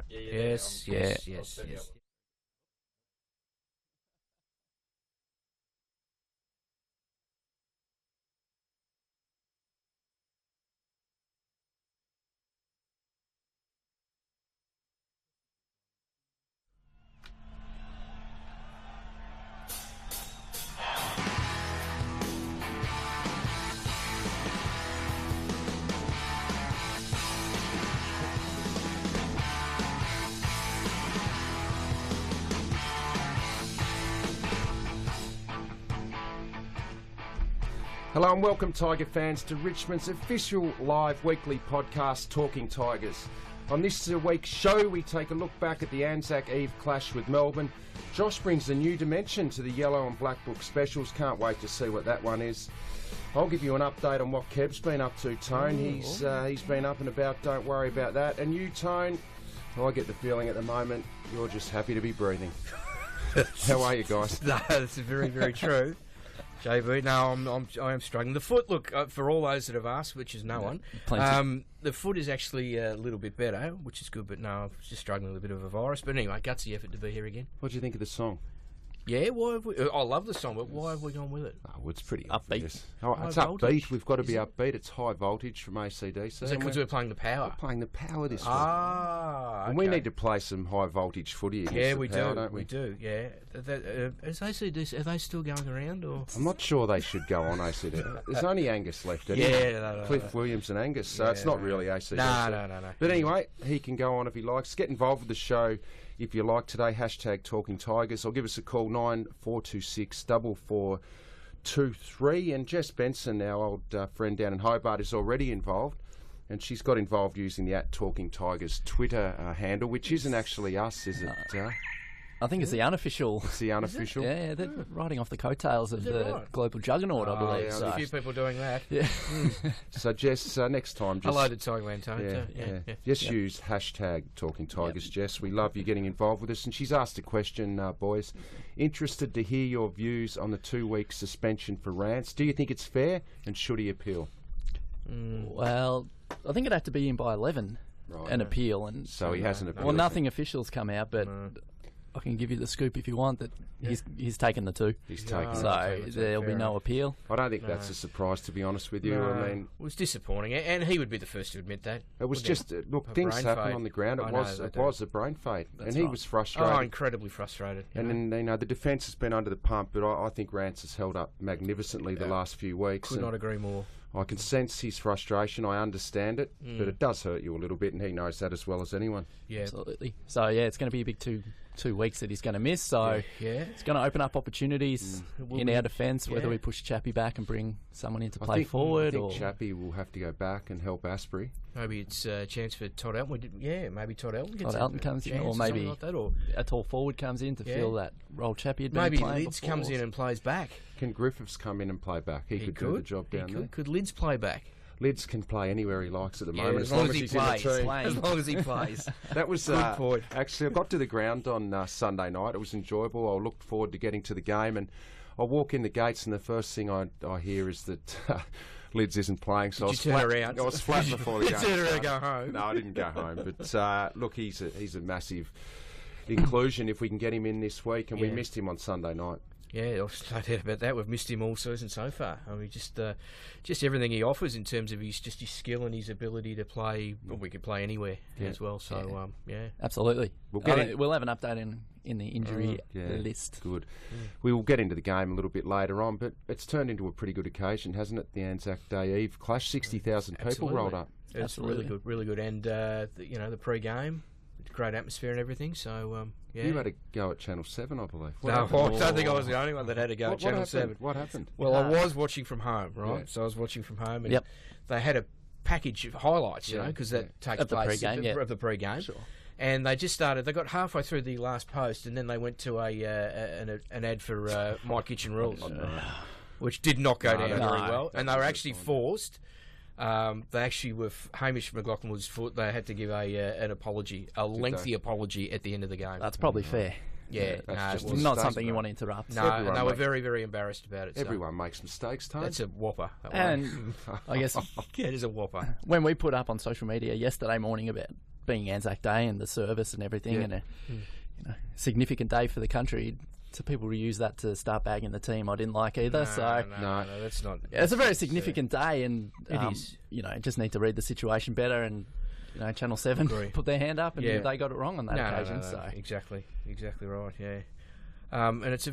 Yes. Hello and welcome, Tiger fans, to Richmond's official live weekly podcast, Talking Tigers. On this week's show, we take a look back at the Anzac Eve clash with Melbourne. Josh brings a new dimension to the Yellow and Black Book specials. Can't wait to see what that one is. I'll give you an update on what Kev's been up to, Tone. He's been up and about, don't worry about that. And you, Tone, I get the feeling at the moment you're just happy to be breathing. How are you guys? No, that's very, very true. JB, no, I am struggling. The foot, look, for all those that have asked, which is no one, the foot is actually a little bit better, which is good, but no, I'm just struggling with a bit of a virus. But anyway, gutsy effort to be here again. What do you think of the song? Yeah, why have we, I love the song, but why have we gone with it? Oh, well, it's pretty upbeat. Oh, it's upbeat. We've got to be upbeat. It's high voltage from AC/DC. Is it because we're playing the power? We're playing the power this week. Okay. And we need to play some high voltage footy against the we power, do. don't we? We do, yeah. Is AC/DC, are they still going around? Or? I'm not sure they should go on AC/DC. There's only Angus left, isn't there? Cliff Williams and Angus, so it's not really AC/DC. No. But anyway, he can go on if he likes. Get involved with the show if you like today. Hashtag Talking Tigers, or give us a call 9426 4423. And Jess Benson, our old friend down in Hobart, is already involved, and she's got involved using the @Talking Tigers Twitter handle, which isn't actually us, is it? I think it's the unofficial. It's the unofficial. Yeah, they're riding off the coattails of the global juggernaut, I believe. Yeah, so. A few people doing that. Yeah. So Jess, next time, just hello to Tigerland, Tony. Just use hashtag Talking Tigers, Jess. We love you getting involved with us. And she's asked a question, boys. Interested to hear your views on the 2-week suspension for Rance. Do you think it's fair, and should he appeal? Well, I think it'd have to be in by 11 an appeal, and so he hasn't appealed. Well, nothing official's come out, but I can give you the scoop if you want that he's taken the 2. He's taken so there'll be no appeal. I don't think that's a surprise, to be honest with you. No. I mean, it was disappointing, and he would be the first to admit that. It was just look, things happen on the ground. It was a brain fade, and he was frustrated. Oh, incredibly frustrated. And then the defence has been under the pump, but I think Rance has held up magnificently the last few weeks. Could not agree more. I can sense his frustration. I understand it, but it does hurt you a little bit, and he knows that as well as anyone. Yeah, absolutely. So it's going to be a big two weeks that he's going to miss. So it's going to open up opportunities in our defence. Whether we push Chappie back and bring someone in to play forward, I think Chappie will have to go back and help Asprey. Maybe it's a chance for Todd Elton. Maybe Todd Elton comes in, or maybe like that, or a tall forward comes in to fill that role Chappie had been maybe playing Lids before. comes in and plays back. Can Griffiths come in and play back? He could do the job down there. Could Lids play back? Lids can play anywhere he likes at the moment, as long as he he's plays. in the team. As long as he plays. That was good point. Actually, I got to the ground on Sunday night. It was enjoyable. I looked forward to getting to the game, and I walk in the gates, and the first thing I hear is that Lids isn't playing. So Did you turn around? I was flat before the game. You turned around and go home? No, I didn't go home. But look, he's a massive inclusion if we can get him in this week, and we missed him on Sunday night. Yeah, I've no doubt about that. We've missed him all season so far. I mean, just everything he offers in terms of his skill and his ability to play. Well, we could play anywhere as well. So absolutely. We'll have an update in the injury list. Good. We will get into the game a little bit later on, but it's turned into a pretty good occasion, hasn't it? The Anzac Day Eve clash, 60,000 people rolled up. It's really good. And the pre-game. Great atmosphere and everything, so You had a go at Channel 7, I believe. I don't think I was the only one that had a go at Channel 7. What happened? Well, I was watching from home, right? Yeah. So I was watching from home, and they had a package of highlights, because that takes place of the pre-game. Sure. And they just started. They got halfway through the last post, and then they went to an ad for My Kitchen Rules, which did not go down very well, and they were actually forced. They actually were. Hamish McLaughlin was foot. They had to give an apology, a lengthy apology at the end of the game. That's probably fair. Yeah, it's not something you want to interrupt. No, and they were very, very embarrassed about it. Everyone makes mistakes, Tony. That's a whopper. And I guess it is a whopper. When we put up on social media yesterday morning about being Anzac Day and the service and everything, and a significant day for the country. To people to use that to start bagging the team, I didn't like either. No, that's not. It's a very significant day, and it is. Just need to read the situation better. And Channel 7 put their hand up, and they got it wrong on that occasion. No. So exactly right. Yeah. And it's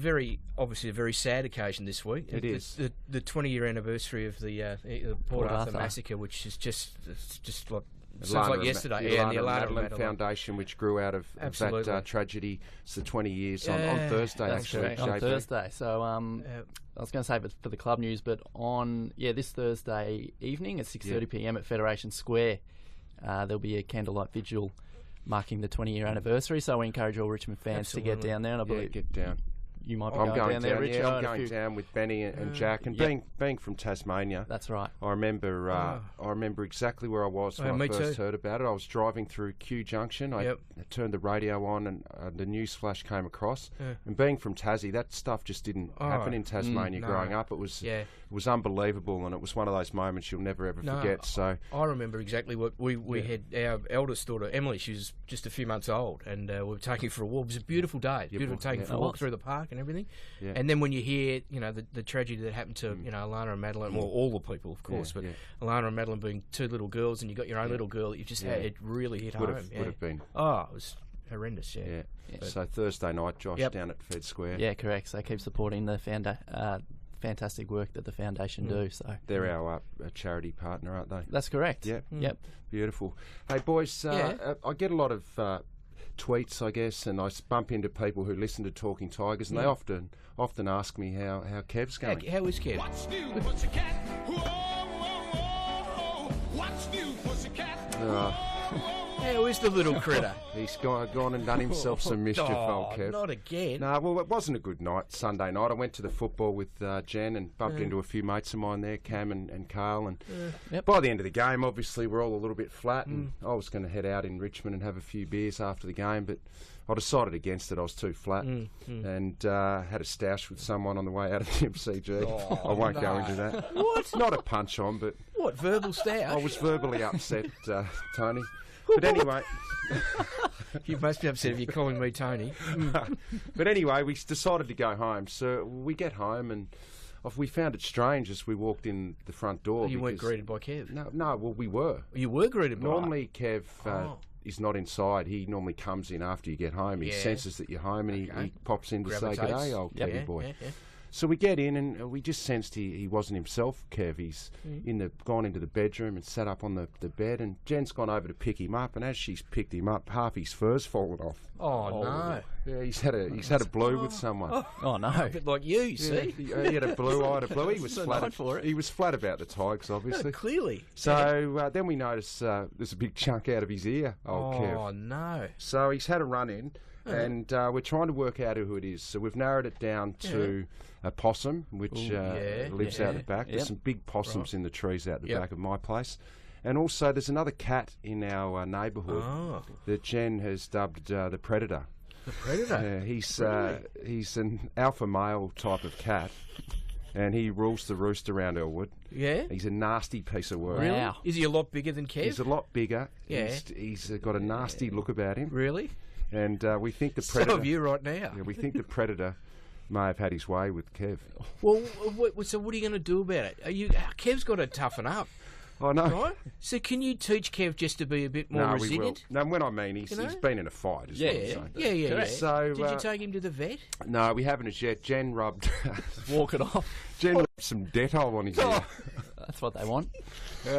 obviously a very sad occasion this week. It is the 20-year anniversary of the Port Arthur massacre, which is just like. Sounds like yesterday. The Alana Foundation, which grew out of that tragedy. It's the 20 years on Thursday, actually. On Thursday. So I was going to say for the club news, but on this Thursday evening at 6:30 p.m. at Federation Square, there'll be a candlelight vigil marking the 20-year anniversary. So we encourage all Richmond fans to get down there. And I believe get down. You might be going down there, Richard. Yeah, I'm going down with Benny and Jack, and being from Tasmania. That's right. I remember exactly where I was when I first heard about it. I was driving through Kew Junction. I turned the radio on, and the news flash came across. And being from Tassie, that stuff just didn't happen in Tasmania growing up. It was unbelievable, and it was one of those moments you'll never ever forget. So I remember exactly what we had. Our eldest daughter Emily, she was just a few months old, and we were taking her for a walk. It was a beautiful day. Beautiful taking for a walk through the park and everything. And then when you hear, the tragedy that happened to, Alana and Madeline, well, all the people, of course, but Alana and Madeline being two little girls, and you got your own little girl that you just had, it really hit home. Would have been. Oh, it was horrendous. So Thursday night, Josh, down at Fed Square. Yeah, correct. So keep supporting the fantastic work that the foundation do. So they're our charity partner, aren't they? That's correct. Yep. Beautiful. Hey boys, I get a lot of tweets, I guess, and I bump into people who listen to Talking Tigers, and they often ask me how Kev's going. How is Kev? What's new, pussycat? Whoa, whoa, whoa. What's new, pussycat? How is the little critter? He's gone and done himself some mischief, old Kev. Not again. No, well, it wasn't a good night, Sunday night. I went to the football with Jen and bumped into a few mates of mine there, Cam and Carl. And by the end of the game, obviously, we're all a little bit flat. And I was going to head out in Richmond and have a few beers after the game, but I decided against it. I was too flat and had a stoush with someone on the way out of the MCG. I won't go into that. What? Not a punch on, but... What, verbal stoush? I was verbally upset, Tony. But anyway... You must be upset if you're calling me Tony. But anyway, we decided to go home. So we get home and we found it strange as we walked in the front door. You weren't greeted by Kev? No, well, we were. You were greeted by Normally, Kev is not inside. He normally comes in after you get home. He senses that you're home and he pops in to say, "G'day, old Kevy boy." Yeah. So we get in and we just sensed he wasn't himself, Kev. He's gone into the bedroom and sat up on the bed, and Jen's gone over to pick him up, and as she's picked him up, half his fur's fallen off. Oh no! Yeah, he's had a blue with someone. Oh no! A bit like you, see? He had a blue. I had a blue. He was flat for it. He was flat about the Tigers, obviously. Clearly. So then we notice there's a big chunk out of his ear. Kev. Oh no! So he's had a run in. And we're trying to work out who it is. So we've narrowed it down to a possum, which lives out the back. There's some big possums in the trees out the back of my place. And also there's another cat in our neighbourhood that Jen has dubbed the Predator. The Predator? Yeah, he's an alpha male type of cat. And he rules the roost around Elwood. Yeah? He's a nasty piece of work. Really? Wow. Is he a lot bigger than Kev? He's a lot bigger. Yeah. He's got a nasty look about him. Really? And we think the Predator... So have you right now. Yeah, we think the Predator may have had his way with Kev. Well, so what are you going to do about it? Kev's got to toughen up. I know. Right? So can you teach Kev just to be a bit more resilient? No, when I mean he's been in a fight as well. Yeah. So, did you take him to the vet? No, we haven't as yet. Jen rubbed... Walk it off. Jen rubbed some Dettol on his ear. That's what they want.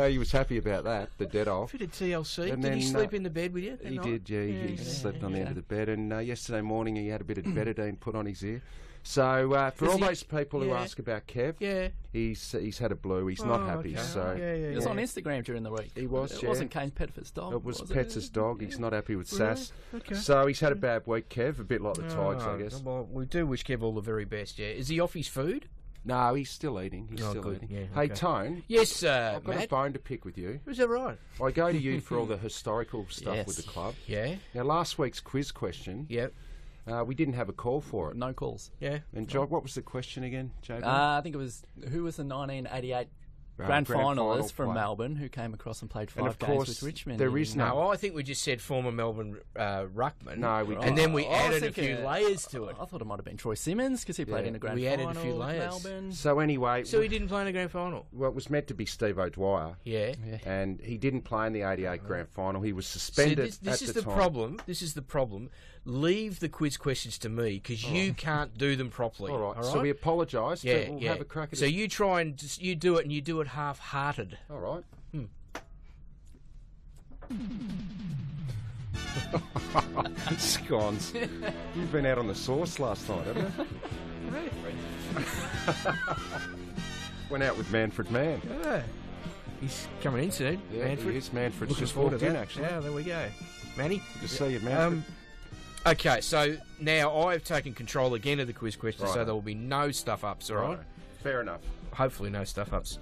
He was happy about that, the Dettol. Bit of TLC. And did he sleep in the bed with you? He did, He slept on the end of the bed. And yesterday morning he had a bit of betadine put on his ear. So for all those people who ask about Kev, he's had a blue. He's not happy. Okay. So he was on Instagram during the week. He was. It wasn't Kane Pettiford's dog. It was Pet's dog. He's not happy with Sass. Okay. So he's had a bad week, Kev. A bit like the Tigers, I guess. Well, we do wish Kev all the very best. Yeah. Is he off his food? No, he's still eating. He's still eating. Yeah, Hey, Tone. Yes, I've got Matt. a bone to pick with you. Is that right? I go to you for all the historical stuff with the club. Yeah. Now, last week's quiz question. Yep. We didn't have a call for it. No calls. Yeah. And, Job, what was the question again, JB? I think it was, who was the 1988 grand finalist from Melbourne who came across and played 5 games with Richmond. There is no. I think we just said former Melbourne ruckman. No, we didn't. And then we added a few layers to it. I thought it might have been Troy Simmons because he played in a grand final. We added a few layers. Melbourne. So anyway, so he didn't play in a grand final. Well, it was meant to be Steve O'Dwyer. Yeah. And he didn't play in the '88 grand final. He was suspended. See, this at is the the time. problem. This is the problem. Leave the quiz questions to me because you can't do them properly. All right. So we apologise. Yeah, we'll have a crack at so it. you try and you do it, and you do it half-hearted. All right. Scones. You've been out on the sauce last night, haven't you? Went out with Manfred Mann. Yeah. He's coming in soon. Yeah, Manfred. he is. Manfred's Looking just forward walked to in, that. actually. Yeah, there we go. Manny? Good to see you, Manfred. Okay, so now I've taken control again of the quiz questions, so Right. there will be no stuff-ups, all right? Fair enough. Hopefully no stuff-ups.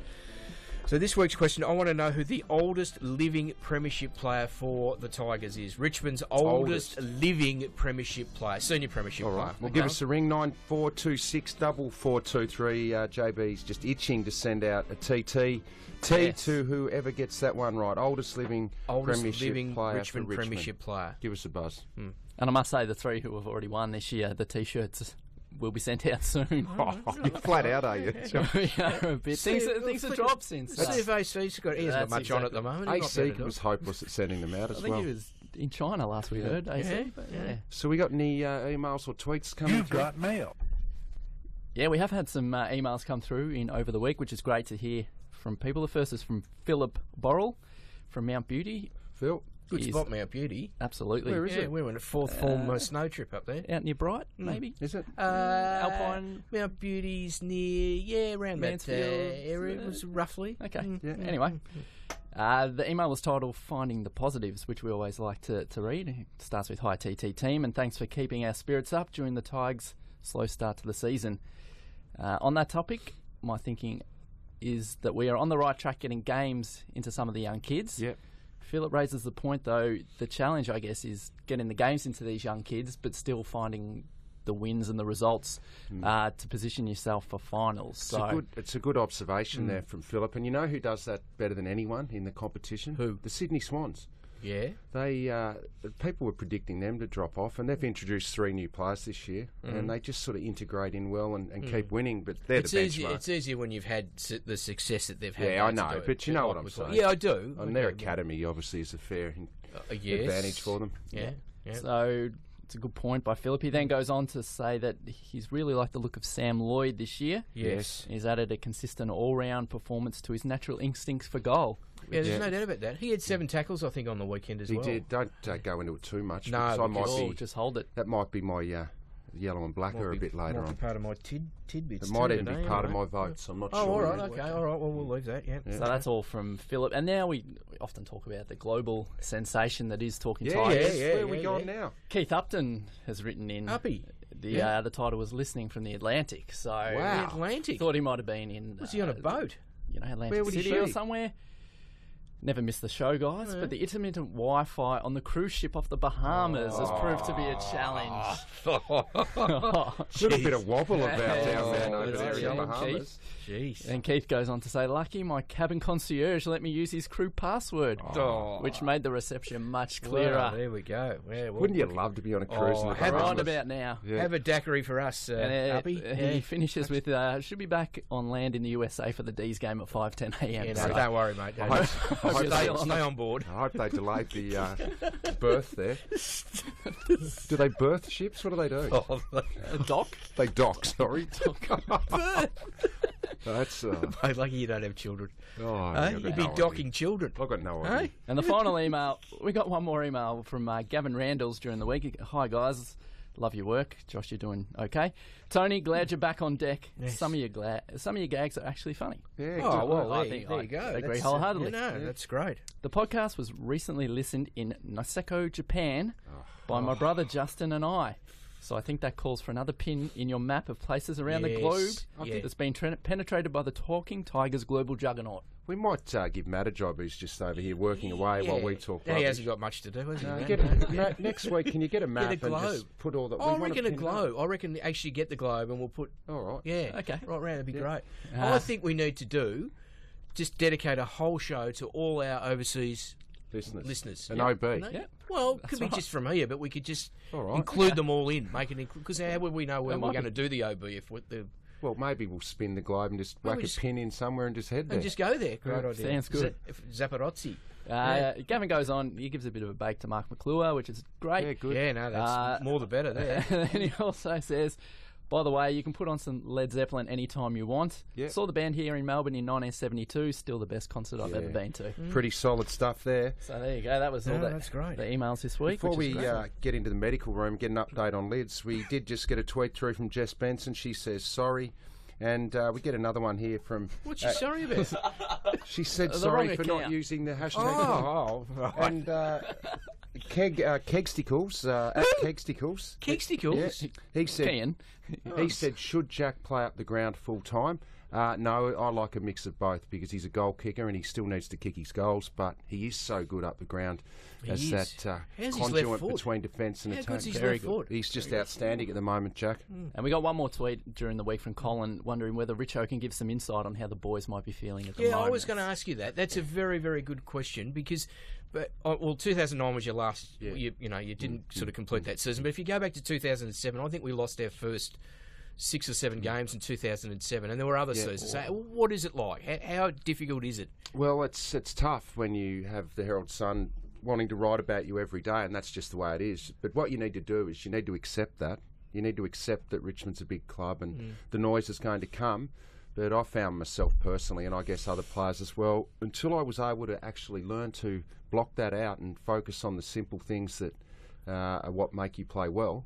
So this week's question, I want to know who the oldest living premiership player for the Tigers is. Richmond's oldest living premiership player, senior premiership All player. right. Well, give us a ring, 9426 4423. JB's just itching to send out a TT. To whoever gets that one right. Oldest living premiership player Richmond for Richmond. premiership player. Give us a buzz. And I must say, the 3 who have already won this year, the T-shirts will be sent out soon. You're flat out, are you? A bit. Things have dropped since. See if AC's got, he hasn't got much on at the moment. AC was hopeless at sending them out as I think well. he was in China last we heard, AC. Yeah. So we got any emails or tweets coming You've through? got mail. Yeah, we have had some emails come through in over the week, which is great to hear from people. The first is from Philip Borrell from Mount Beauty. Phil? Good spot, Mount Beauty. Absolutely. Where is it? We went a fourth form snow trip up there. Out near Bright, maybe? Is it? Alpine? Mount Beauty's near, around that Mansfield, area, it was roughly. Okay. Anyway. The email was titled Finding the Positives, which we always like to read. It starts with, "Hi TT team, and thanks for keeping our spirits up during the Tigers' slow start to the season. On that topic, my thinking is that we are on the right track getting games into some of the young kids. Yep. Philip raises the point, though, the challenge, I guess, is getting the games into these young kids, but still finding the wins and the results to position yourself for finals. It's a good observation there from Philip. And you know who does that better than anyone in the competition? Who? The Sydney Swans. Yeah. They people were predicting them to drop off, and they've introduced 3 new players this year, and they just sort of integrate in well and keep winning. But they're the benchmark. It's easier when you've had the success that they've had. Yeah, I know, but you know what I'm saying. Yeah, I do. And their academy obviously is a fair advantage for them. Yeah. So it's a good point by Philip. He then goes on to say that he's really liked the look of Sam Lloyd this year. Yes. He's added a consistent all-round performance to his natural instincts for goal. Yeah, there's no doubt about that. He had 7 tackles, I think, on the weekend as well. He did. Don't go into it too much. No, because I might just hold it. That might be my yellow and blacker a bit later might on. be part of my tidbits. It might even be part of my votes. I'm not sure. Oh, all right, okay, all right. Well, we'll leave that. Yeah. So that's all from Philip. And now we often talk about the global sensation that is Talking Yeah, Tigers. Where are we going now? Keith Upton has written in. Uppy. The title was Listening from the Atlantic. So The Atlantic. Thought he might have been in. Was he on a boat? Atlantic Where would he City or be? somewhere. Never missed the show, guys, but the intermittent Wi-Fi on the cruise ship off the Bahamas has proved to be a challenge. Got a bit of wobble about down there over there in the Keith. Bahamas. Jeez. And Keith goes on to say, "Lucky my cabin concierge let me use his crew password," which made the reception much clearer. Well, there we go. Wouldn't you love to be on a cruise in the Right Bahamas? about now. Yeah. Have a daiquiri for us, Uppy. He finishes with, should be back on land in the USA for the D's game at 5:10 a.m. Yeah, So- no, don't worry, mate. I hope Stay on board. I hope they delayed the birth there. Do they birth ships? What do they do? A dock? They dock, sorry. That's... Mate, lucky you don't have children. You'd be no docking children. I've got no idea. And the final email, we got one more email from Gavin Randalls during the week. "Hi guys, love your work. Josh, you're doing okay. Tony, glad you're back on deck. Yes. Some of your gags are actually funny." Yeah, Oh, well, I there think you I go. agree wholeheartedly. That's great. The podcast was recently listened in Niseko, Japan by my brother Justin and I. So I think that calls for another pin in your map of places around the globe that's been penetrated by the Talking Tigers global juggernaut. We might give Matt a job. He's just over here working away while we talk. He hasn't got much to do, has he? Matt, next week, can you get a map and just put all that? I reckon a globe. I reckon actually get the globe and we'll put... All right. Yeah. Okay. Right round, it'd be great. Ah. I think we need to do just dedicate a whole show to all our overseas listeners. An OB. Yeah. Well, it could be just from here, but we could just include them all in, make it because how would we know when we're going to do the OB if the... Well, maybe we'll spin the globe and just whack a pin in somewhere and just head there. And just go there. Great idea. Sounds good. Zaporozzi. Gavin goes on. He gives a bit of a bake to Mark McClure, which is great. Yeah, good. Yeah, no, that's more the better there. And then he also says, by the way, you can put on some Led Zeppelin anytime you want. Yep. Saw the band here in Melbourne in 1972. Still the best concert I've ever been to. Pretty solid stuff there. So there you go. That was all that's great. The emails this week. Before we get into the medical room, get an update on Lids, we did just get a tweet through from Jess Benson. She says sorry. And we get another one here from... What's she sorry about? She said sorry for not using the hashtag. Right. And Kegsticles, at Kegsticles. Kegsticles? Yeah, he said, should Jack play up the ground full time? No, I like a mix of both because he's a goal kicker and he still needs to kick his goals, but he is so good up the ground as that conduit between defence and attack. How good's his left foot? He's just outstanding at the moment, Jack. And we got one more tweet during the week from Colin wondering whether Richo can give some insight on how the boys might be feeling at the moment. Yeah, I was going to ask you that. That's a very, very good question because... But 2009 was your last... You didn't sort of complete that season. But if you go back to 2007, I think we lost our first 6 or 7 games in 2007, and there were other seasons. So what is it like? How difficult is it? Well, it's tough when you have the Herald Sun wanting to write about you every day, and that's just the way it is. But what you need to do is you need to accept that. You need to accept that Richmond's a big club and the noise is going to come. But I found myself personally, and I guess other players as well, until I was able to actually learn to block that out and focus on the simple things that are what make you play well,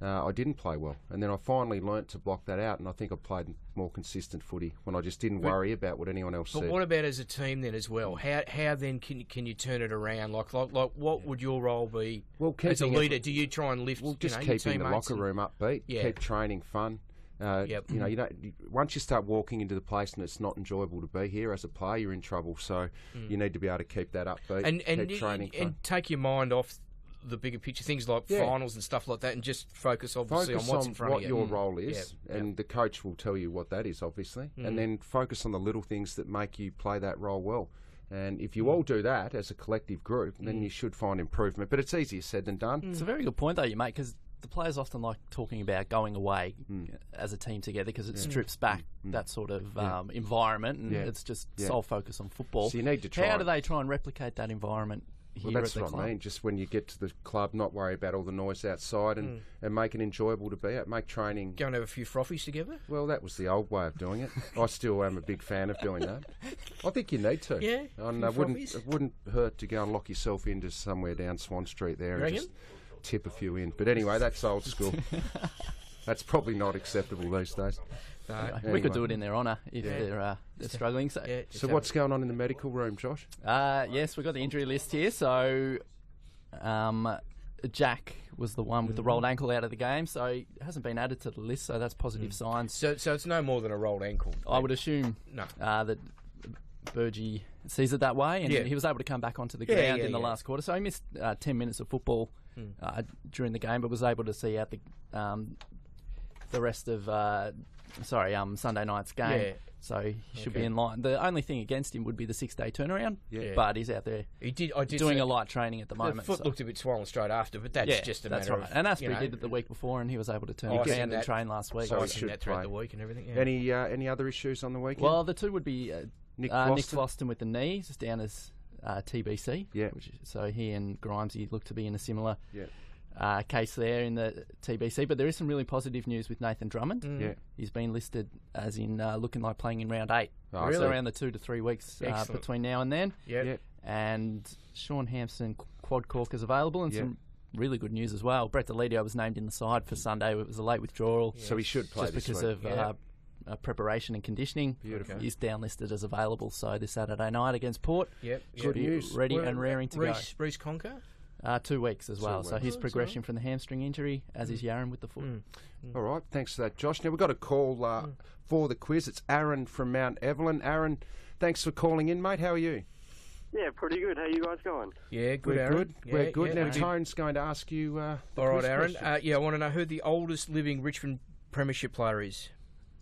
I didn't play well. And then I finally learnt to block that out, and I think I played more consistent footy when I just didn't worry about what anyone else said. But what about as a team then as well? How then can you turn it around? Like what would your role be as a leader? Do you try and lift your teammates? Keeping the locker room upbeat, keep training fun. Once you start walking into the place and it's not enjoyable to be here as a player, you're in trouble. So you need to be able to keep that upbeat and keep training fun. And take your mind off the bigger picture, things like finals and stuff like that, and just focus on what's in front of you. What your role is, and the coach will tell you what that is, obviously, and then focus on the little things that make you play that role well. And if you all do that as a collective group, then you should find improvement. But it's easier said than done. It's a very good point, though, you make, because the players often like talking about going away as a team together because it strips back that sort of environment, and it's just sole focus on football. So you need to try. How do they try and replicate that environment here that's at the what I mean. Just when you get to the club, not worry about all the noise outside and make it enjoyable to be at. Make training... Go and have a few frothies together? Well, that was the old way of doing it. I still am a big fan of doing that. I think you need to. Yeah, and it wouldn't hurt to go and lock yourself into somewhere down Swan Street there and just tip a few in. But anyway, that's old school. That's probably not acceptable these days. No, anyway. We could do it in their honour if they're struggling. So what's going on in the medical room, Josh? Yes, we've got the injury list here. So Jack was the one with the rolled ankle out of the game, so he hasn't been added to the list, so that's positive signs. So it's no more than a rolled ankle? I would assume that Burgee sees it that way, and he was able to come back onto the ground in the last quarter. So he missed 10 minutes of football during the game, but was able to see out the rest of Sunday night's game. Yeah. So he should be in line. The only thing against him would be the 6-day turnaround, but he's out there doing a light training at the moment. The foot looked a bit swollen straight after, but that's just a matter of... And Asprey did it the week before, and he was able to turn around and train last week. So he should that throughout the week and everything. Yeah. Any other issues on the weekend? Well, the two would be Nick Floston with the knee, just down as TBC. Yeah. So he and Grimesy look to be in a similar... case there in the TBC, but there is some really positive news with Nathan Drummond. He's been listed as in looking like playing in round 8. Oh, so around the 2 to 3 weeks between now and then. And Sean Hampson quad cork is available, and some really good news as well. Brett Delidio was named in the side for Sunday. It was a late withdrawal, so he should play just because of preparation and conditioning. Beautiful. He's downlisted as available. So this Saturday night against Port, good news. Ready and raring to go. Reece Conker. 2 weeks as well. So his progression from the hamstring injury, as is Yaron with the foot. All right, thanks for that, Josh. Now we've got a call for the quiz. It's Aaron from Mount Evelyn. Aaron, thanks for calling in, mate. How are you? Yeah, pretty good. How are you guys going? Yeah, good, We're Aaron. Good. We're good. Now Tone's going to ask you the all right, quiz Aaron. I want to know who the oldest living Richmond Premiership player is.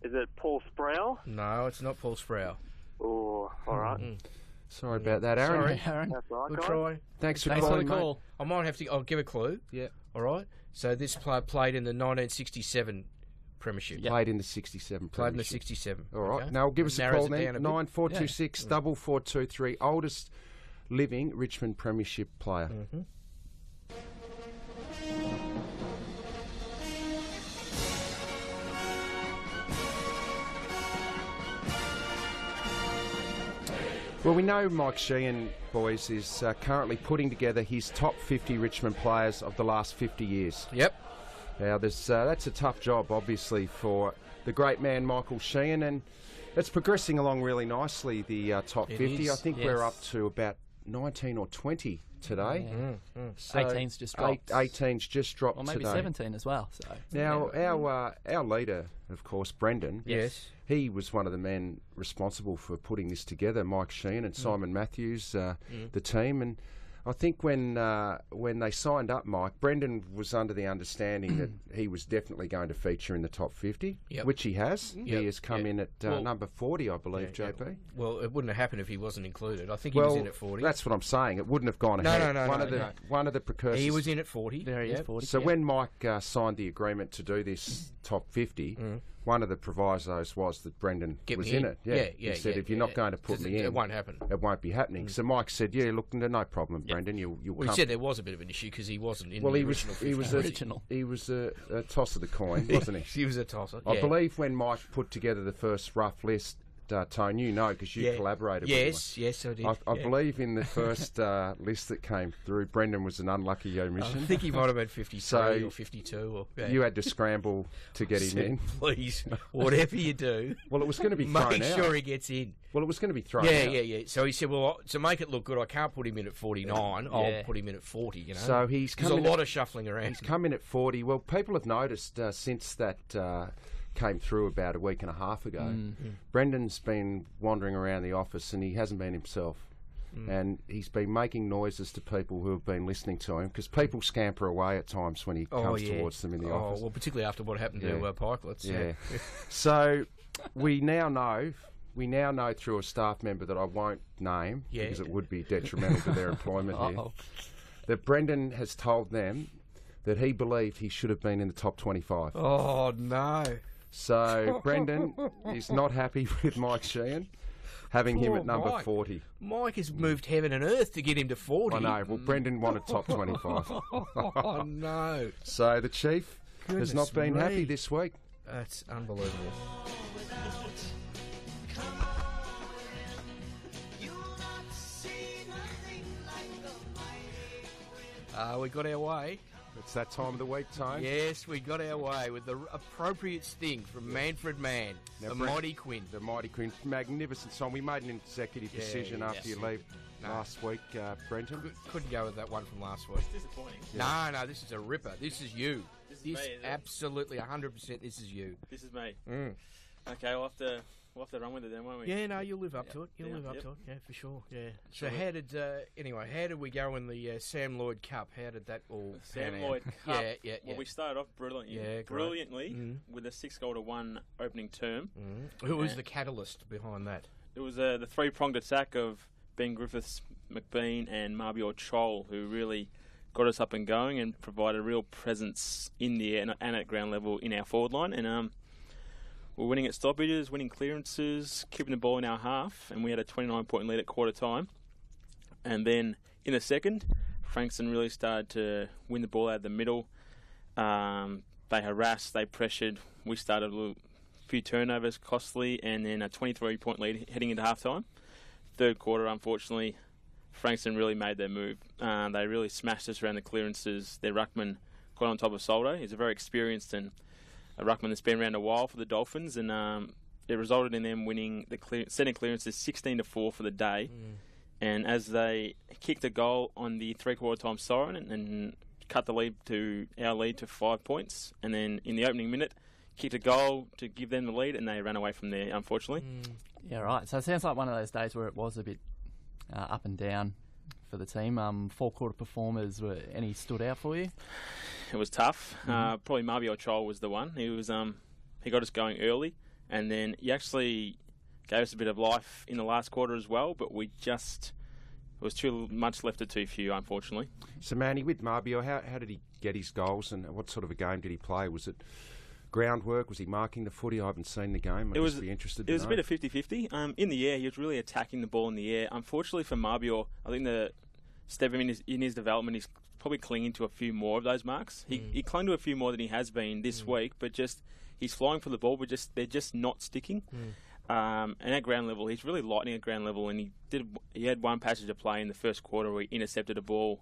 Is it Paul Sproul? No, it's not Paul Sproul. Oh, all right. Sorry about that, Aaron. Sorry, Aaron. That's all right, Good guys. try. Thanks for Thanks for calling, the mate. call. I might have to. I'll give a clue. Yeah. All right. So this player played in the 1967 Premiership. Played in the 67 Played in the Premiership. 67. All right. Okay. Now, give us a Narrows call it then. down a bit. 9426 4423. Oldest living Richmond Premiership player. Well, we know Mike Sheehan, boys, is currently putting together his top 50 Richmond players of the last 50 years. Yep. Now, that's a tough job, obviously, for the great man Michael Sheehan, and it's progressing along really nicely, the top It 50. is, I think we're up to about 19 or 20 today. So 18's just dropped. 18's just dropped Or maybe today. 17 as well. So Now, our leader, of course, Brendan, Yes. he was one of the men responsible for putting this together, Mike Sheehan and Simon Matthews, the team. And I think when they signed up Mike, Brendan was under the understanding that he was definitely going to feature in the top 50, Yep. which he has. Yep. He has come in at number 40, I believe, Yeah, JP. Well, it wouldn't have happened if he wasn't included. I think he was in at 40. That's what I'm saying. It wouldn't have gone No, ahead. no, One of the precursors. He was in at 40. there he is, Yep. 40. So yeah. when Mike signed the agreement to do this top 50, one of the provisos was that Brendan Get was me in in. it. Yeah, He said, if you're not going to put me in, it won't happen. it won't be happening. So Mike said, yeah, look, no problem, Brendan. You'll Well, come. he said there was a bit of an issue because he wasn't in Well, the he was original 50. he was a toss of the coin, wasn't he? He was a tosser. I yeah. believe when Mike put together the first rough list, Tone, you know, because you collaborated with him. Yes, I did. I believe in the first list that came through, Brendan was an unlucky I omission. think he might have been 53 So or 52. Or, You had to scramble to get him in. Please, whatever you do, Well, it was going to be thrown make out. sure he gets in. Well, it was going to be thrown Yeah, out. yeah. So he said, well, to make it look good, I can't put him in at 49. I'll Yeah. put him in at 40, you know. So he's There's come a in lot of shuffling around. He's come in at 40. Well, people have noticed since that came through about a week and a half ago, Brendan's been wandering around the office and he hasn't been himself. And he's been making noises to people who have been listening to him because people scamper away at times when he comes towards them in the office. Well, particularly after what happened to Pikelets. Yeah. So we now know through a staff member that I won't name because it would be detrimental to their employment here, that Brendan has told them that he believed he should have been in the top 25. Oh, no. So Brendan is not happy with Mike Sheehan, having him Poor at number Mike. 40. Mike has moved heaven and earth to get him to 40. I know. Well, Brendan wanted top 25. Oh, no. So the chief has Goodness not been me. happy this week. That's unbelievable. We got our way. It's that time of the week, Tone. Yes, we got our way with the appropriate sting from Manfred Mann, Now, the Brent- mighty Quinn. The Mighty Quinn. Magnificent song. We made an executive decision after you leave last week, Brenton. Couldn't go with that one from last week. Disappointing. No, this is a ripper. This is you. This is me, is it? Absolutely, 100%. This is you. This is me. Mm. Okay, we'll have to run with it then, won't we? Yeah, no, you'll live up to it. You'll Yeah, live up yep. to it. Yeah, for sure. Yeah. Sure. So how did we go in the Sam Lloyd Cup? How did that all Sam pan out? Lloyd Cup. Yeah. Well, we started off brilliantly. Yeah, great. Brilliantly Mm. with a 6-goal-1 opening term. Who was the catalyst behind that? It was the three-pronged attack of Ben Griffiths, McBean, and Marbior Chol, who really got us up and going and provided a real presence in the air and at ground level in our forward line. And we're winning at stoppages, winning clearances, keeping the ball in our half, and we had a 29-point lead at quarter time. And then in the second, Frankston really started to win the ball out of the middle. They harassed, they pressured. We started a few turnovers, costly, and then a 23-point lead heading into halftime. Third quarter, unfortunately, Frankston really made their move. They really smashed us around the clearances. Their ruckman got on top of Soldo. He's a very experienced and a ruckman that's been around a while for the Dolphins, and it resulted in them winning the setting clearances 16-4 for the day. And as they kicked a goal on the three-quarter time siren and cut our lead to 5 points, and then in the opening minute kicked a goal to give them the lead, and they ran away from there, unfortunately. Yeah, right. So it sounds like one of those days where it was a bit up and down for the team. Four-quarter performers, any stood out for you? It was tough. Probably Marbior Chol was the one. He got us going early, and then he actually gave us a bit of life in the last quarter as well, but there was too much left of too few, unfortunately. So, Manny, with Marbio, how did he get his goals, and what sort of a game did he play? Was it groundwork? Was he marking the footy? I haven't seen the game. I'd just be interested to know. It was a bit of 50-50. In the air, he was really attacking the ball in the air. Unfortunately for Marbio, I think the step in his development, he's probably clinging to a few more of those marks. He clung to a few more than he has been this week, but he's flying for the ball, but they're just not sticking. And at ground level, he's really lightning at ground level, and he had one passage of play in the first quarter where he intercepted a ball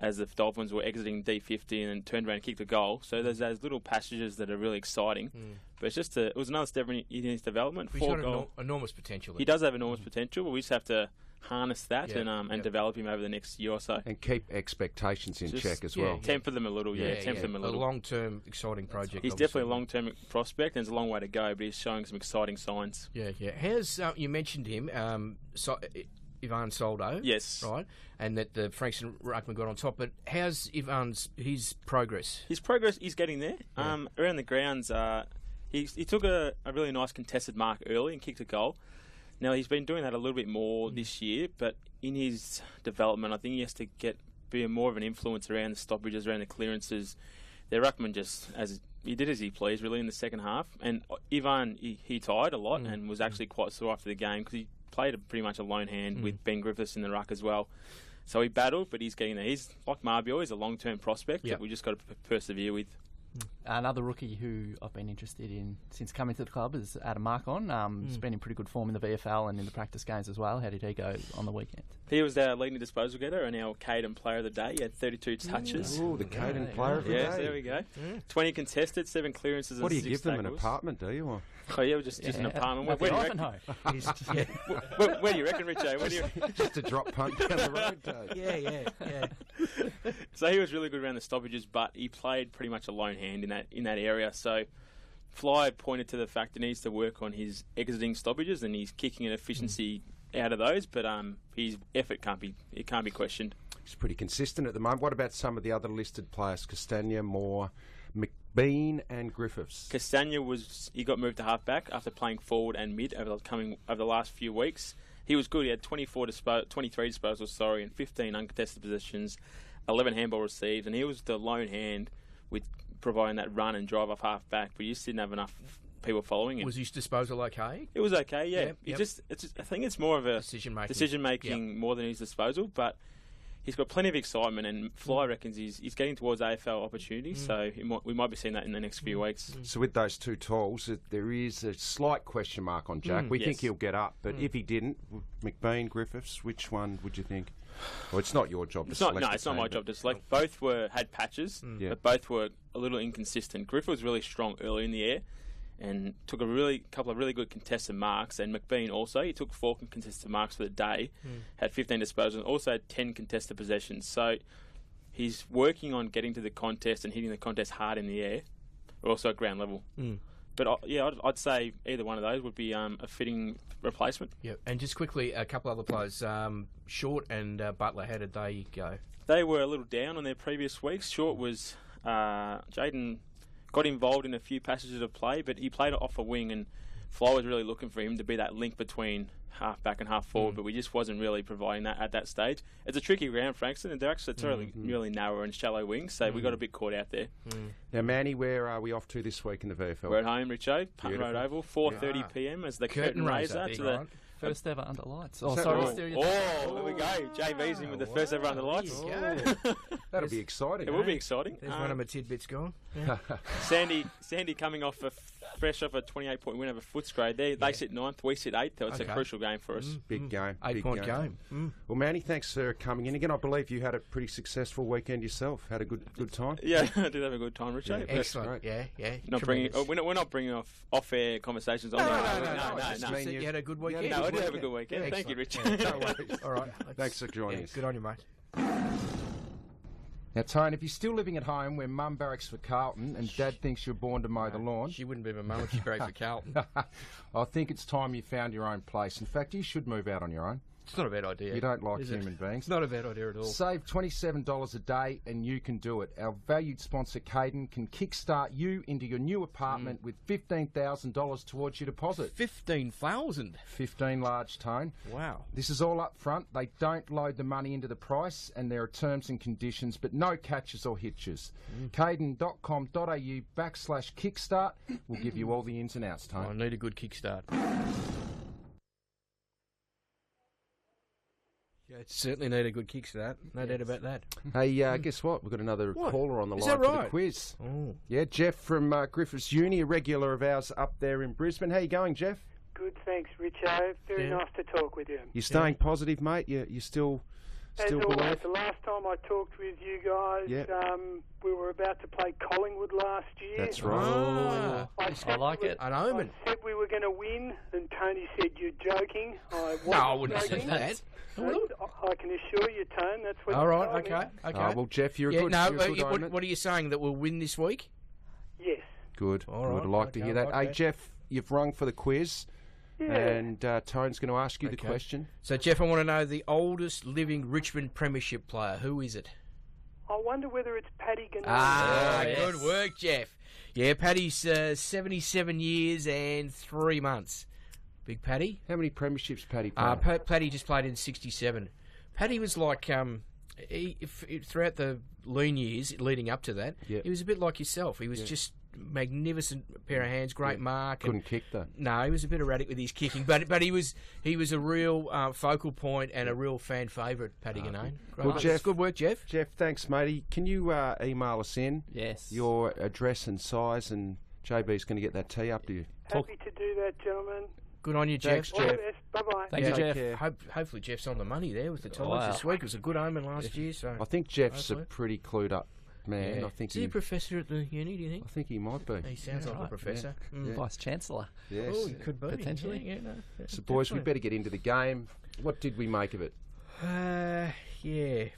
as the Dolphins were exiting D50 and then turned around and kicked a goal. So there's those little passages that are really exciting. But it was another step in his development. He's got enormous potential. He does have enormous potential, but we just have to harness that and develop him over the next year or so. And keep expectations in check as well. Temper them a little, temper them a little. A long-term exciting project. He's definitely a long-term prospect, and there's a long way to go, but he's showing some exciting signs. Yeah. How's, you mentioned him, Ivan Soldo. Yes. Right, and that the Frankston Ruckman got on top, but how's his progress? His progress is getting there. Around the grounds, he took a really nice contested mark early and kicked a goal. Now, he's been doing that a little bit more this year, but in his development, I think he has to be more of an influence around the stoppages, around the clearances. The Ruckman he did as he pleased, really, in the second half. And Ivan, he tired a lot and was actually quite sore after the game because he played pretty much a lone hand with Ben Griffiths in the ruck as well. So he battled, but he's getting there. He's like Marbio, he's a long-term prospect that we just got to persevere with. Another rookie who I've been interested in since coming to the club is Adam Markon. He's been in pretty good form in the VFL and in the practice games as well. How did he go on the weekend? He was our leading disposal getter and our Caden player of the day. He had 32 touches. Oh, the Caden player of the day. Yes, there we go. 20 contested, 7 clearances and 6 tackles. What do you give them, an apartment, do you? Or? Oh, yeah, just an apartment. Where do you reckon? Where do you reckon, Richo? Just a drop punt down the road, Dave. Yeah. So he was really good around the stoppages, but he played pretty much a lone hand in that area. So Fly pointed to the fact that he needs to work on his exiting stoppages and his kicking and efficiency out of those. But his effort can't be questioned. He's pretty consistent at the moment. What about some of the other listed players? Castagna, Moore, McBean and Griffiths. Castagna he got moved to halfback after playing forward and mid over the last few weeks. He was good. He had 23 disposals, and 15 uncontested possessions, 11 handball received, and he was the lone hand with providing that run and drive off halfback. But he just didn't have enough people following him. Was his disposal okay? It was okay. Yeah. I think it's more of a decision making more than his disposal, but. He's got plenty of excitement, and Fly reckons he's getting towards AFL opportunities, so we might be seeing that in the next few weeks. So with those two tools, there is a slight question mark on Jack. We think he'll get up, but if he didn't, McBean, Griffiths, which one would you think? Well, it's not your job to select. No, it's not my job to select. Both had patches, but both were a little inconsistent. Griffiths was really strong early in the air and took a couple of really good contested marks, and McBean also, he took 4 contested marks for the day, had 15 disposals, and also had 10 contested possessions. So he's working on getting to the contest and hitting the contest hard in the air, also at ground level. But I'd say either one of those would be a fitting replacement. Yeah, and just quickly, a couple other players, Short and Butler, how did they go? They were a little down on their previous weeks. Short was Jaden got involved in a few passages of play, but he played off a wing, and Fly was really looking for him to be that link between half back and half forward, but we just wasn't really providing that at that stage. It's a tricky ground, Frankston, and it's really narrow and shallow wings, so we got a bit caught out there. Now, Manny, where are we off to this week in the VFL? We're at home, Richo, Punt Road Oval, 4:30 p.m. as the curtain raiser to the first ever under lights. There we go. JV's in with the first ever under lights. That'll be exciting. It will be exciting. There's one of my tidbits gone. Sandy coming off fresh off a 28-point win over Footscray. They sit 9th, we sit 8th, so it's a crucial game for us. Big game. 8-point game. Well, Manny, thanks for coming in again. I believe you had a pretty successful weekend yourself. Had a good time? Yeah, I did have a good time, Richard. Yeah, excellent. Yeah. We're not bringing off-air conversations on No. You had a good weekend? No, I did have a good weekend. Yeah, thank you, Richard. No worries. All right. Thanks for joining us. Good on you, mate. Now, Tone, if you're still living at home where Mum barracks for Carlton and Dad thinks you're born to mow the lawn... She wouldn't be my mum if she barracked for Carlton. I think it's time you found your own place. In fact, you should move out on your own. It's not a bad idea. You don't like human beings. It's not a bad idea at all. Save $27 a day and you can do it. Our valued sponsor, Caden, can kickstart you into your new apartment with $15,000 towards your deposit. 15,000? 15 large, Tone. Wow. This is all up front. They don't load the money into the price, and there are terms and conditions, but no catches or hitches. Caden.com.au/kickstart will give you all the ins and outs, Tone. I need a good kickstart. Yeah, it certainly need a good kickstart. No doubt about that. Hey, guess what? We've got another caller on the line for the quiz. Oh. Yeah, Jeff from Griffiths Uni, a regular of ours up there in Brisbane. How you going, Jeff? Good, thanks, Richo. Very nice to talk with you. You staying positive, mate? You still believe? The last time I talked with you guys, we were about to play Collingwood last year. That's right. I like it. An omen. I said we were going to win, and Tony said, "You're joking." I wouldn't say that. I can assure you, Tone, that's what All you right, told me. okay. Well, Jeff, you're a good omen. What are you saying, that we'll win this week? Yes. Good. All right, I'd like to hear that. okay. Hey, Jeff, you've rung for the quiz. Yeah. And Tone's going to ask you the question. So, Jeff, I want to know the oldest living Richmond premiership player. Who is it? I wonder whether it's Paddy Gannon. Good work, Jeff. Yeah, Paddy's 77 years and 3 months. Big Paddy. How many premierships Paddy played? Paddy just played in 67. Paddy was like, throughout the lean years leading up to that, he was a bit like yourself. He was just magnificent pair of hands, great mark. Couldn't kick though. No, he was a bit erratic with his kicking, but he was a real focal point and a real fan favourite, Paddy Gannon. Well, Jeff, good work, Jeff. Jeff, thanks, matey. Can you email us in? Yes. Your address and size, and JB's going to get that tea up to you. Happy to do that, gentlemen. Good on you, Jeff. Thanks, All the Jeff. best. Bye-bye. Thank you, Jeff. Hopefully Jeff's on the money there with the Tigers this week. It was a good omen last year. So I think Jeff's a pretty clued up man. Yeah. I think is he a professor at the uni, do you think? I think he might be. He sounds like a professor. Yeah. Vice Chancellor. Yes. Oh, he could be. Potentially. So, boys, we better get into the game. What did we make of it?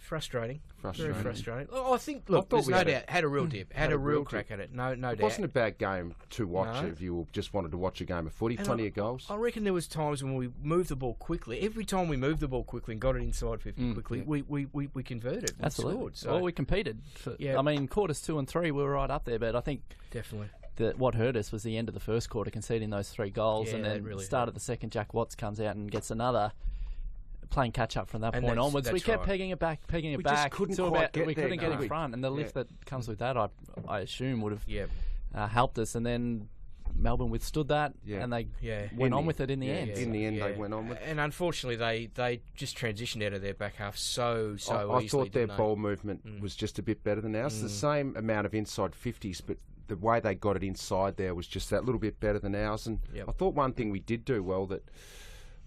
Frustrating. Frustrating. Very frustrating. Oh, I think, look, there's no doubt, had a real dip. Had a real crack at it. No doubt. It wasn't a bad game to watch if you just wanted to watch a game of footy. Plenty of goals. I reckon there was times when we moved the ball quickly. Every time we moved the ball quickly and got it inside 50 quickly, we converted. Absolutely. Scored, so. Well, we competed. I mean, quarters 2 and 3, we were right up there, but I think definitely what hurt us was the end of the first quarter, conceding those 3 goals, and then really start of the second, Jack Watts comes out and gets another. Playing catch up from that point onwards, we kept pegging it back. We couldn't get in front, and the lift that comes with that, I assume, would have helped us. And then Melbourne withstood that, and they went on with it in the end. In the end, they went on with it. And unfortunately, they just transitioned out of their back half so easily. I thought their ball movement was just a bit better than ours. The same amount of inside 50s, but the way they got it inside there was just that little bit better than ours. And I thought one thing we did do well that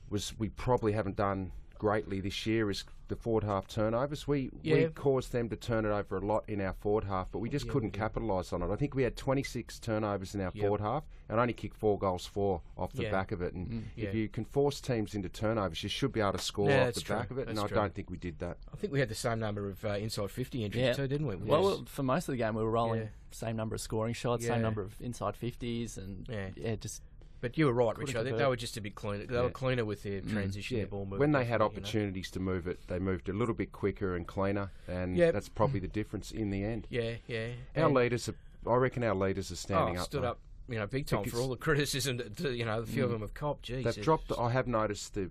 was we probably haven't done greatly this year is the forward half turnovers. We caused them to turn it over a lot in our forward half, but we just couldn't capitalise on it. I think we had 26 turnovers in our forward half and only kicked 4 goals off the back of it. And if you can force teams into turnovers, you should be able to score off the back of it. And I don't think we did that. I think we had the same number of inside 50 entries too, didn't we? Well, for most of the game, we were rolling same number of scoring shots, same number of inside 50s, and just. But you were right, Rich. I think they were just a bit cleaner. They were cleaner with their transition, their ball movement. When they had opportunities to move it, they moved a little bit quicker and cleaner, and that's probably the difference in the end. Our leaders, I reckon our leaders are standing up. Stood up, big time for all the criticism that, a few of them have copped. Jeez, they've dropped. I have noticed the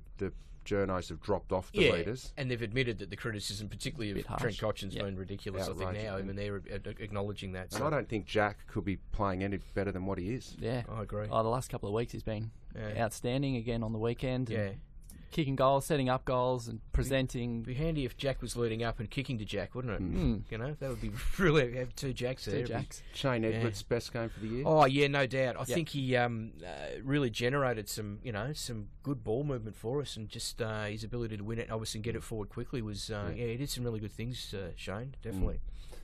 journos have dropped off the leaders. And they've admitted that the criticism, particularly of Trent Cotchin's been ridiculous. Outrageous. I think now, even they're acknowledging that. And I don't think Jack could be playing any better than what he is. Yeah, I agree. The last couple of weeks he's been outstanding again on the weekend. Yeah. Kicking goals, setting up goals, and presenting. It'd be handy if Jack was leading up and kicking to Jack, wouldn't it? That would be really have 2 Jacks there. Shane Edwards' best game for the year. Oh yeah, no doubt. I think he really generated some good ball movement for us, and just his ability to win it, obviously, and get it forward quickly was. He did some really good things, Shane. Definitely.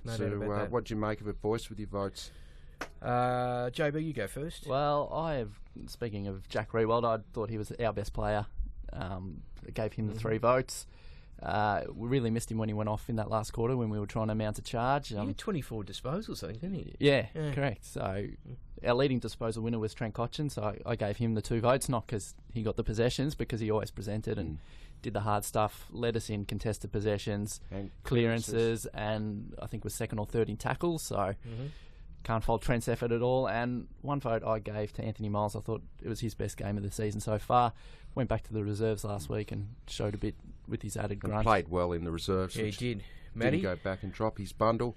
No doubt about that. What do you make of it, boys, with your votes? JB, you go first. Well, speaking of Jack Rewald, I thought he was our best player. Gave him the 3 votes. We really missed him when he went off in that last quarter when we were trying to mount a charge. He had 24 disposals, I think, didn't he? Yeah, correct. So our leading disposal winner was Trent Cotchin, so I gave him the 2 votes, not because he got the possessions, because he always presented and did the hard stuff, led us in contested possessions, and clearances, and I think was second or third in tackles, so can't fault Trent's effort at all. And one vote I gave to Anthony Miles. I thought it was his best game of the season so far. Went back to the reserves last week and showed a bit with his added grunt. Played well in the reserves. Yeah, he did. Matty? Didn't go back and drop his bundle.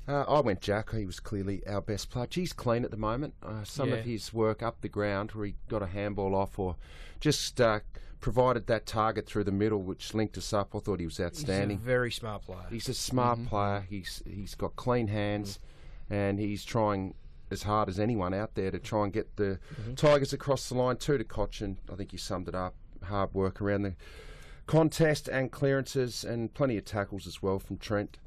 I went Jack. He was clearly our best player. He's clean at the moment. Some of his work up the ground where he got a handball off or just provided that target through the middle which linked us up. I thought he was outstanding. He's a very smart player. He's a smart player. He's got clean hands and he's trying as hard as anyone out there to try and get the Tigers across the line. 2 to Cochin. I think you summed it up. Hard work around the contest and clearances and plenty of tackles as well from Trent.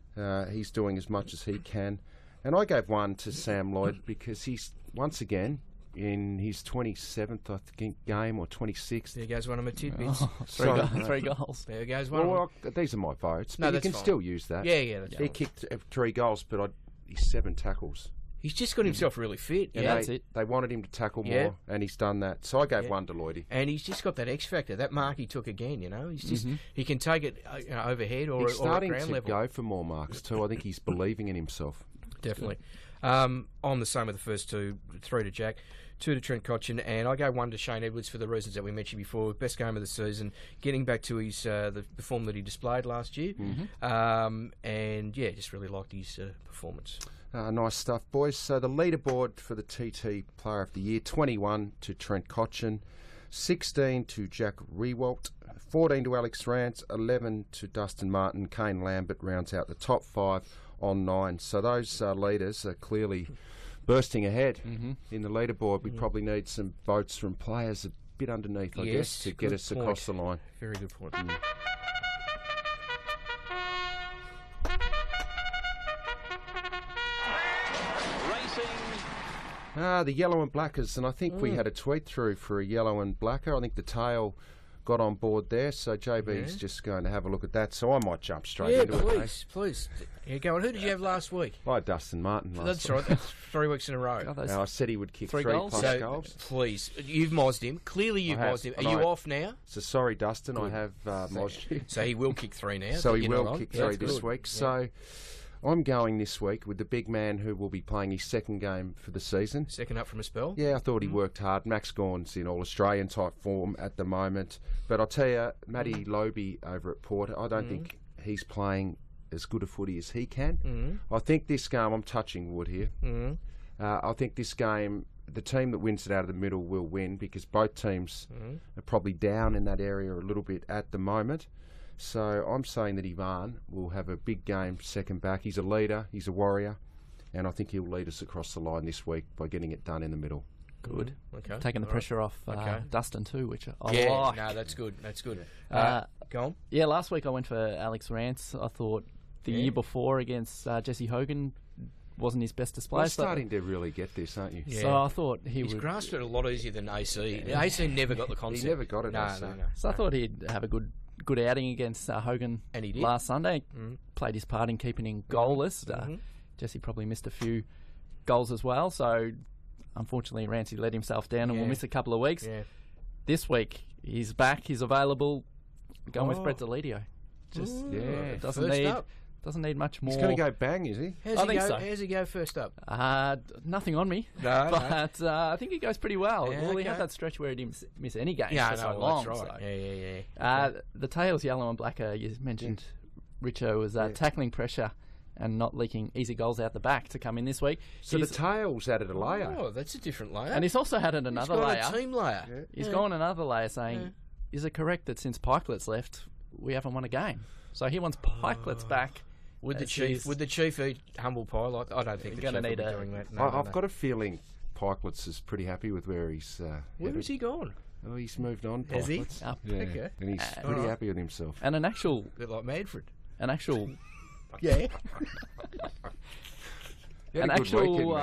He's doing as much as he can. And I gave 1 to Sam Lloyd because he's, once again, in his 27th, I think, game or 26th. There goes one of my tidbits. Three goals. There goes one. Well, these are my votes, but you can still use that. Yeah, that's He kicked 3 goals, but he's 7 tackles. He's just got himself really fit. Yeah, that's it. They wanted him to tackle more, and he's done that. So I gave 1 to Lloydie. And he's just got that X factor. That mark he took again, He's just he can take it overhead or he's starting or at ground to level. go for more marks too. I think he's believing in himself. Definitely. I'm the same with the first 2, 3 to Jack, 2 to Trent Cochin, and I go 1 to Shane Edwards for the reasons that we mentioned before. Best game of the season, getting back to his the form that he displayed last year, and just really liked his performance. Nice stuff, boys. So the leaderboard for the TT Player of the Year: 21 to Trent Cochin, 16 to Jack Rewalt, 14 to Alex Rance, 11 to Dustin Martin. Kane Lambert rounds out the top 5 on 9. So those leaders are clearly bursting ahead in the leaderboard. We probably need some votes from players a bit underneath, I guess, to get us across the line. Very good point. The yellow and blackers, and I think we had a tweet through for a yellow and blacker. I think the tail got on board there, so JB's just going to have a look at that. So I might jump straight into it. Please. Yeah, go on. Who did you have last week? I had Dustin Martin last week. That's right. That's 3 weeks in a row. I said he would kick 3 goals? plus So, goals. please, you've mozzed him. Clearly you've mozzed him. Are you off now? So sorry, Dustin, I have mozzed you. So he will kick 3 now. So he will kick 3 this week. Yeah. So I'm going this week with the big man who will be playing his 2nd game for the season. Second up from a spell. Yeah, I thought he worked hard. Max Gorn's in All-Australian type form at the moment. But I'll tell you, Matty Lobe over at Port, I don't think he's playing as good a footy as he can. I think this game, I'm touching wood here, I think this game, the team that wins it out of the middle will win because both teams are probably down in that area a little bit at the moment. So I'm saying that Ivan will have a big game second back. He's a leader, he's a warrior, and I think he'll lead us across the line this week by getting it done in the middle. Good. Okay. Taking the pressure off Dustin too, which I like. No, that's good. That's good. Go on. Yeah, last week I went for Alex Rance. I thought the year before against Jesse Hogan wasn't his best display. You're starting to really get this, aren't you? Yeah. So I thought he's grasped it a lot easier than AC. AC never got the concept. He never got it. No. So I thought he'd have a good outing against Hogan and he did. Last Sunday. Played his part in keeping him goalless. Jesse probably missed a few goals as well. So unfortunately, Rancy let himself down and will miss a couple of weeks. Yeah. This week he's back. He's available. Going with Brett Deledio. Just doesn't need much more. He's going to go bang, is he? How's he go first up? Nothing on me. But I think he goes pretty well. Yeah, he had that stretch where he didn't miss any games for so long. That's right. So. Yeah. The tails, yellow and blacker, you mentioned, Richo, was tackling pressure and not leaking easy goals out the back to come in this week. So the tails added a layer. Oh, that's a different layer. And he's also added another layer. He's got a team layer. Yeah. He's gone another layer saying, is it correct that since Pikelet's left, we haven't won a game? So he wants Pikelet's back. Would the chief eat humble pie? I don't think the chief will be doing that. I've got a feeling Pikelet's is pretty happy with where he's Where has he gone? Oh, he's moved on. Has he? Okay. And he's pretty happy with himself. And an actual... A bit like Manfred. An actual... Yeah. An actual...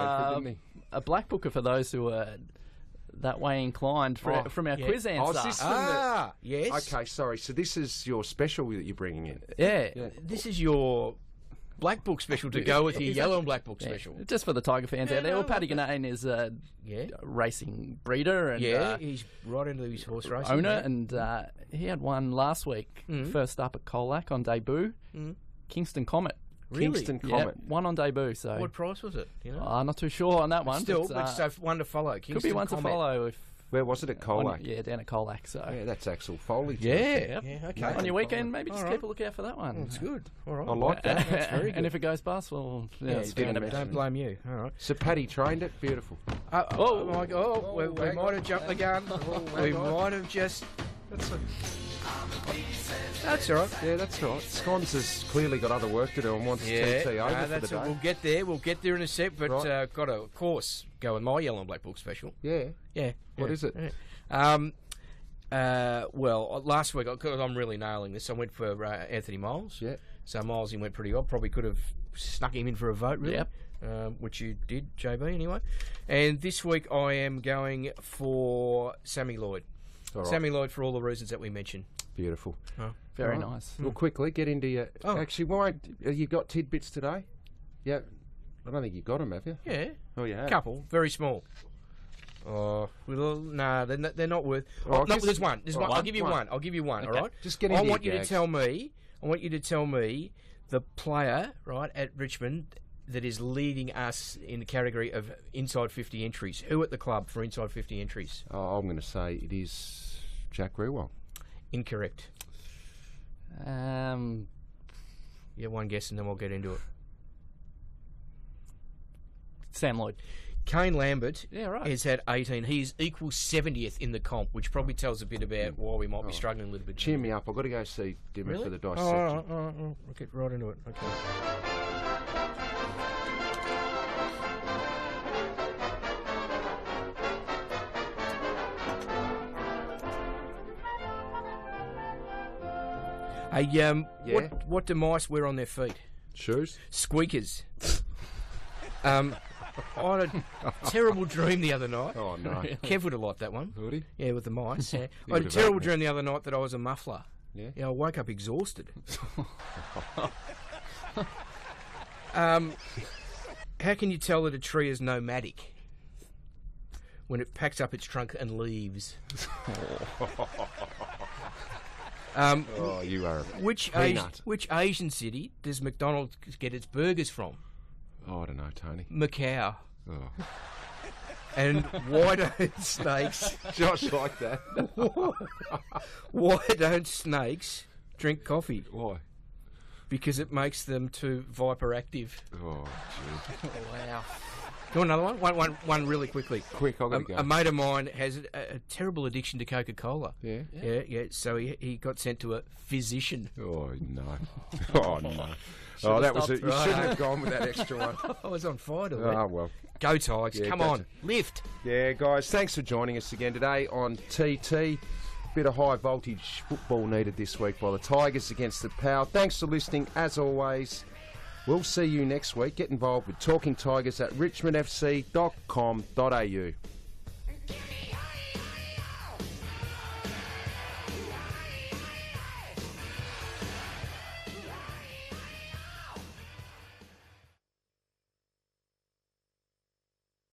a black booker for those who are that way inclined from our quiz answer. Yes. Okay, sorry. So this is your special that you're bringing in? Yeah. This is your black book special to go with your yellow and black book special. Just for the Tiger fans out there. Well, Paddy Ganane is a racing breeder and he's right into his horse racing owner, and he had one last week. First up at Colac on debut, Kingston Comet. Really? Kingston Comet. One on debut. So what price was it? You know? Not too sure on that one. Still, so one to follow. Kingston could be one Comet. to follow. Where was it? At Colac? Down at Colac. So that's Axel Foley. Yeah, okay. On your weekend, maybe just keep a look out for that one. That's good. All right. I like that. That's very good. And if it goes past, well, don't blame you. All right. So Paddy trained it. Beautiful. We might have jumped the gun. We might have just. That's all right. Yeah, that's right. Scones has clearly got other work to do and wants TT over for the day. We'll get there. We'll get there in a sec, but got to, of course, go with my yellow and black book special. Yeah. What is it? Well, last week, because I'm really nailing this, I went for Anthony Miles. Yeah. So Miles, he went pretty well. Probably could have snuck him in for a vote, really. Yep. Which you did, JB, anyway. And this week I am going for Sammy Lloyd. All right. Sammy Lloyd for all the reasons that we mentioned. Beautiful. Oh. Very nice. Well, quickly, get into your... Actually, why... You got tidbits today? Yeah. I don't think you got them, have you? Yeah. Oh, yeah. Couple. Very small. Oh, no, they're not worth... there's one. There's one. I'll give you one. All right? Just get into I want you to tell me the player, right, at Richmond that is leading us in the category of inside 50 entries. Who at the club for inside 50 entries? I'm going to say it is Jack Rewell. Incorrect. Yeah, one guess and then we'll get into it. Sam Lloyd. Kane Lambert has had 18. He's equal 70th in the comp, which probably tells a bit about why we might be struggling a little bit. Cheer me up. I've got to go see Dimmer for the dissection. We'll get right into it. Okay. What do mice wear on their feet? Shoes? Squeakers. I had a terrible dream the other night. Oh, no. Kev would have liked that one. Would he? Yeah, with the mice. Yeah. I had a terrible dream the other night that I was a muffler. Yeah? I woke up exhausted. How can you tell that a tree is nomadic? When it packs up its trunk and leaves. You are which Asian city does McDonald's get its burgers from? Oh, I don't know, Tony. Macau. Oh. And why don't snakes... Josh like that. Why don't snakes drink coffee? Why? Because it makes them too viper-active. Oh, gee. Wow. You want another one? One really quickly. Quick, I've got to go. A mate of mine has a terrible addiction to Coca-Cola. Yeah? Yeah. So he got sent to a physician. Oh, no. Oh, no. That was it. You shouldn't have gone with that extra one. I was on fire to that. Oh, well. Go Tigers. Come on. Lift. Yeah, guys, thanks for joining us again today on TT. Bit of high voltage football needed this week by the Tigers against the Power. Thanks for listening, as always. We'll see you next week. Get involved with Talking Tigers at richmondfc.com.au.